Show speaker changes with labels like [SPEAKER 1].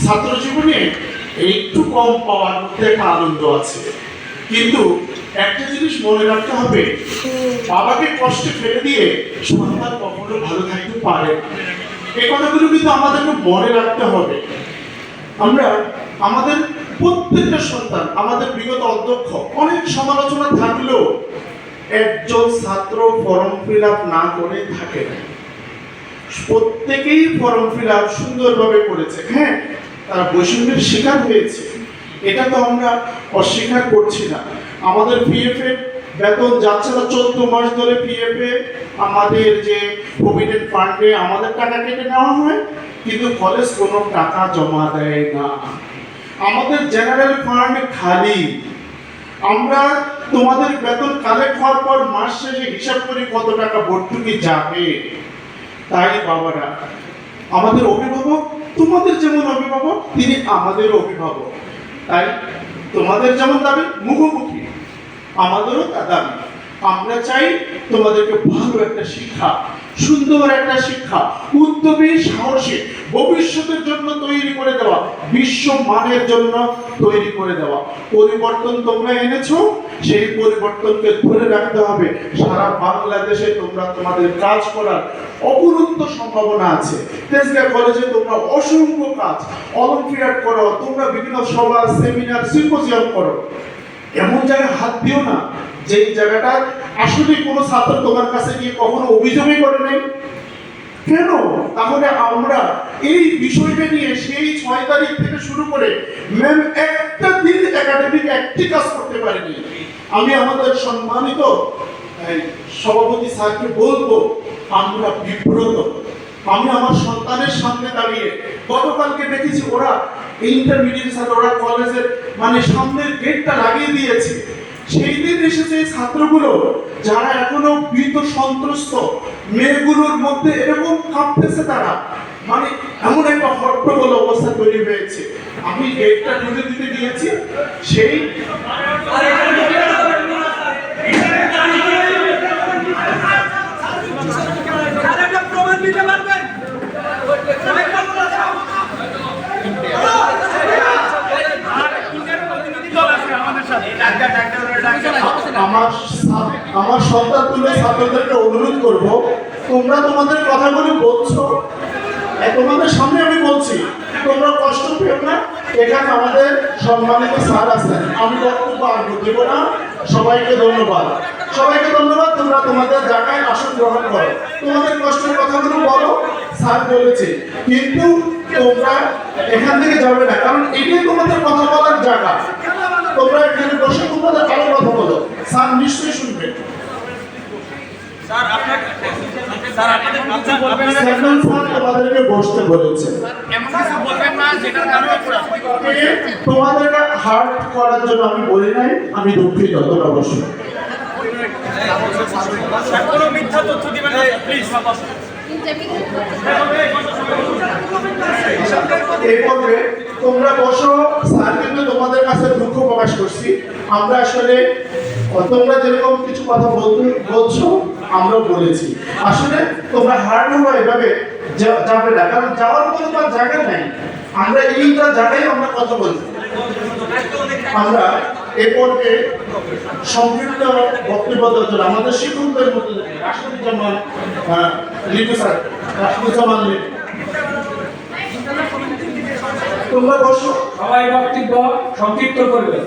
[SPEAKER 1] ছাত্র জীবনে একটু কম পাওয়ার মধ্যে একটা আনন্দ আছে, কিন্তু একটা জিনিস মনে রাখতে হবে, বাবাকে কষ্টে ফেলে দিয়ে সন্তান কখনো ভালো থাকতে পারে না। এই কথাগুলো কিন্তু আমাদেরকে মনে রাখতে হবে। আমরা আমাদের প্রত্যেকটা সন্তান, আমাদের বিগত অধ্যক্ষ অনেক সমালোচনা থাকলেও একজন ছাত্র ফর্ম ফিল আপ না করে থাকে না। প্রত্যেকেই ফর্ম ফিল আপ সুন্দরভাবে করেছে। হ্যাঁ, তারা বৈষম্যের শিকার হয়েছে, এটা তো আমরা অস্বীকার করছি না। আমাদের পিএফ এর বেতন যাচ্ছে না, 14 মাস ধরে পিএফ এ আমাদের যে প্রভিডেন্ট ফান্ডে আমাদের টাকা কেটে নেওয়া হয়, কিন্তু কলেজ কোনো টাকা জমা দেয় না। আমাদের জেনারেল ফান্ড খালি। আমরা তোমাদের বেতন কালেক্ট হওয়ার পর মাস শেষে হিসাব করি কত টাকা ভর্তুকি যাবে। তাই বাবারা, আমাদের অভিভাবক তোমাদের যেমন অভিভাবক, তিনি আমাদের অভিভাবক। তাই তোমাদের যেমন দাবি মুখোমুখি, আমাদেরও তা দাবি। আমরা চাই তোমাদেরকে ভালো একটা শিক্ষা, সুন্দর একটা শিক্ষা, উদ্যমী সাহসী ভবিষ্যতের জন্য তৈরি করে দেওয়া, বিশ্ব মানের জন্য তৈরি করে দেওয়া। পরিবর্তন তোমরা এনেছো, সেই পরিবর্তনকে ধরে রাখতে হবে। সারা বাংলাদেশে তোমরা তোমাদের কাজ করার অপরন্ত সম্ভাবনা আছে। তেজগাঁ কলেজে তোমরা অসংখ্য কাজ, অলিম্পিয়াড করো, তোমরা বিভিন্ন সভা, সেমিনার, সিম্পোজিয়াম করো। এমন জায়গায় হাত দিও না যেই জায়গাটা আসলে কোনো ছাত্র তোমার কাছে গিয়ে কখনো অভিযোগই করে নাই। কেন? তাহলে আমরা এই বিষয়টা নিয়ে সেই 6 তারিখ থেকে শুরু করে ম্যাম একটা দিন একাডেমিক একটি কাজ করতে পারিনি। আমি আমাদের সম্মানিত সভাপতি স্যারকে বলবো, আমরা বিব্রত। আমি আমার সন্তানের সামনে দাঁড়িয়ে গতকালকে দেখেছি, ওরা ইন্টারমিডিয়েট স্যার, ওরা কলেজের মানে সামনের গেটটা লাগিয়ে দিয়েছে। সেই দিন এসেছে ছাত্রগুলো যারা এখনো ভীত সন্ত্রস্ত, মেয়েগুলোর মধ্যে এরকম কাঁপতেছে তারা, মানে এমন একটা হট্টগোল অবস্থা তৈরি হয়েছে। আমি গেটটা খুলে দিতে গিয়েছি, সেই আমার সন্তান তুলে ছাত্রদেরকে অনুরোধ করবো, তোমরা তোমাদের কথাগুলো বলছো, তোমাদের সামনে আমি বলছি, তোমরা কষ্ট পেও না। এখানে আমাদের সম্মানিত স্যার আছেন, আমি বক্তব্য আর দেবো না। সবাইকে ধন্যবাদ, সবাইকে ধন্যবাদ। তোমরা তোমাদের জায়গায় আসন গ্রহণ করো, তোমাদের কষ্টের কথাগুলো বলো, স্যার বলেছে, কিন্তু তোমরা এখান থেকে যাবে না, কারণ এটাই তোমাদের কথা বলার জায়গা। তোমরা এখানে বসে তোমাদের আরো কথা বলো, স্যার নিশ্চয়ই শুনবে। তোমাদেরকে বসতে বলেছে, তোমাদেরকে হার্ট করার জন্য আমি বলি নাই, আমি দুঃখিত। তোমরা বসো। তোমরা বসো। স্যার কিন্তু তোমাদের কাছে দুঃখ প্রকাশ করছি। আমরা আসলে তোমরা যেরকম কিছু কথা বলছো আমরা বলেছি, আসলে তোমরা হার্ড হলো এভাবে যাবে না, কারণ যাওয়ার কোনো তার জায়গা নাই। আমরা এইটা জায়গায় আমরা কথা বলছি। আমরা এরপরে সংক্ষিপ্ত বক্তব্য দেওয়ার জন্য আমাদের শিক্ষকদের মধ্যে রাষ্ট্রুজ্জামান লিপু স্যার, রাষ্ট্রুজ্জামান লিপু, তোমরা বসো।
[SPEAKER 2] সবাই বক্তব্য সংক্ষিপ্ত করবে।